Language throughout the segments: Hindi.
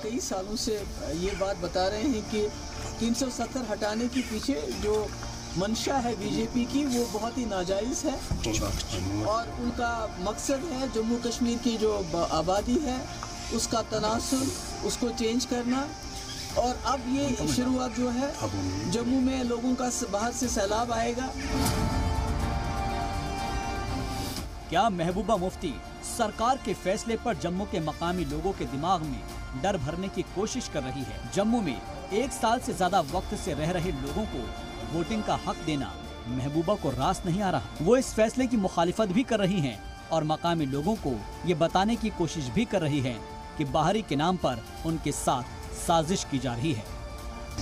कई सालों से ये बात बता रहे हैं कि 370 हटाने के पीछे जो मंशा है बीजेपी की वो बहुत ही नाजायज़ है और उनका मकसद है जम्मू कश्मीर की जो आबादी है उसका तनासुर उसको चेंज करना। और अब ये शुरुआत जो है जम्मू में लोगों का बाहर से सैलाब आएगा। क्या महबूबा मुफ्ती सरकार के फैसले पर जम्मू के मकामी लोगों के दिमाग में डर भरने की कोशिश कर रही है? जम्मू में 1 साल से ज्यादा वक्त से रह रहे लोगों को वोटिंग का हक देना महबूबा को रास नहीं आ रहा। वो इस फैसले की मुखालिफत भी कर रही हैं और मकामी लोगों को ये बताने की कोशिश भी कर रही हैं कि बाहरी के नाम पर उनके साथ साजिश की जा रही है,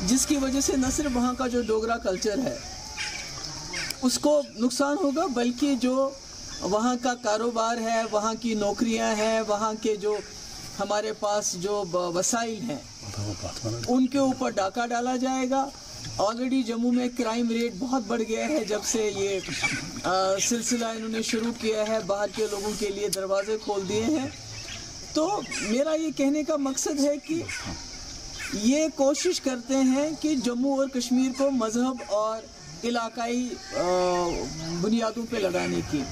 जिसकी वजह से न सिर्फ वहाँ का जो डोगरा कल्चर है उसको नुकसान होगा, बल्कि जो वहाँ का कारोबार है, वहाँ की नौकरियाँ हैं, वहाँ के जो हमारे पास जो वसाइल हैं उनके ऊपर डाका डाला जाएगा। ऑलरेडी जम्मू में क्राइम रेट बहुत बढ़ गया है जब से ये सिलसिला इन्होंने शुरू किया है, बाहर के लोगों के लिए दरवाजे खोल दिए हैं। तो मेरा ये कहने का मकसद है कि ये कोशिश करते हैं कि जम्मू और कश्मीर को मजहब और इलाकाई बुनियादों पे लगाने की।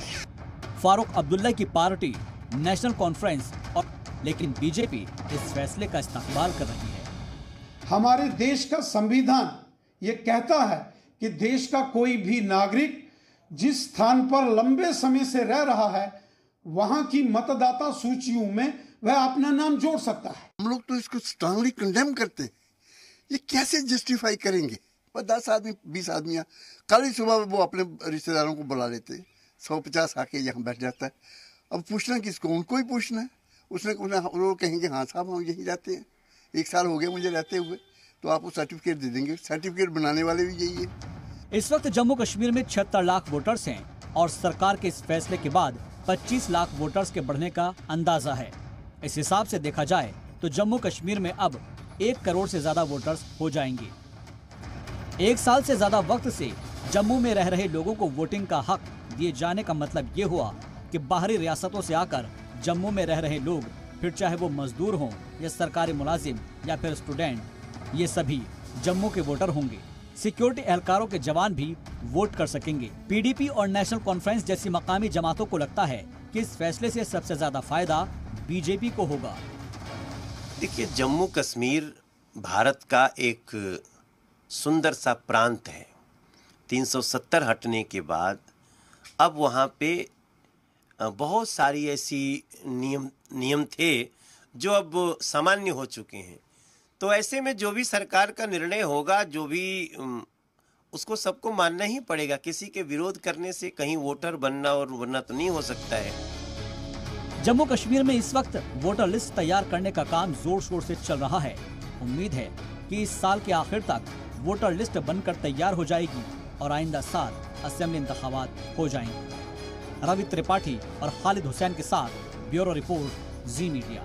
फारूक अब्दुल्ला की पार्टी नेशनल कॉन्फ्रेंस और लेकिन बीजेपी इस फैसले का इस्तकबाल कर रही है। हमारे देश का संविधान ये कहता है कि देश का कोई भी नागरिक जिस स्थान पर लंबे समय से रह रहा है वहां की मतदाता सूचियों में वह अपना नाम जोड़ सकता है। हम लोग तो इसको स्ट्रांगली कंडेम करते हैं। ये कैसे जस्टिफाई करेंगे? 10 आदमी 20 आदमी कल ही सुबह वो अपने रिश्तेदारों को बुला लेते हैं, 150 आके यहाँ बैठ जाता है। अब पूछना किसको? उनको ही पूछना है। उसने वो कहेंगे हाँ साहब हम यहीं रहते हैं, 1 साल हो गया मुझे रहते हुए, तो आपको सर्टिफिकेट दे देंगे। सर्टिफिकेट बनाने वाले भी यही है। इस वक्त जम्मू कश्मीर में 76 लाख वोटर्स हैं और सरकार के इस फैसले के बाद 25 लाख वोटर्स के बढ़ने का अंदाजा है। इस हिसाब से देखा जाए तो जम्मू कश्मीर में अब 1 करोड़ से ज्यादा वोटर्स हो जाएंगे। 1 साल से ज्यादा वक्त से जम्मू में रह रहे लोगों को वोटिंग का हक दिए जाने का मतलब ये हुआ कि बाहरी रियासतों से आकर जम्मू में रह रहे लोग, फिर चाहे वो मजदूर हों या सरकारी मुलाजिम या फिर स्टूडेंट, ये सभी जम्मू के वोटर होंगे। सिक्योरिटी एहलकारों के जवान भी वोट कर सकेंगे। पीडीपी और नेशनल कॉन्फ्रेंस जैसी मकामी जमातों को लगता है कि इस फैसले से सबसे ज्यादा फायदा बीजेपी को होगा। देखिए, जम्मू कश्मीर भारत का एक सुंदर सा प्रांत है। 370 हटने के बाद अब वहाँ पे बहुत सारी ऐसी नियम थे जो अब सामान्य हो चुके हैं। तो ऐसे में जो भी सरकार का निर्णय होगा, जो भी उसको सबको मानना ही पड़ेगा। किसी के विरोध करने से कहीं वोटर बनना और बनना तो नहीं हो सकता है। जम्मू कश्मीर में इस वक्त वोटर लिस्ट तैयार करने का काम जोर शोर से चल रहा है। उम्मीद है कि इस साल के आखिर तक वोटर लिस्ट बनकर तैयार हो जाएगी और आइंदा साल असेंबली इंतखाबात हो जाएंगे। रवि त्रिपाठी और खालिद हुसैन के साथ ब्यूरो रिपोर्ट, जी मीडिया।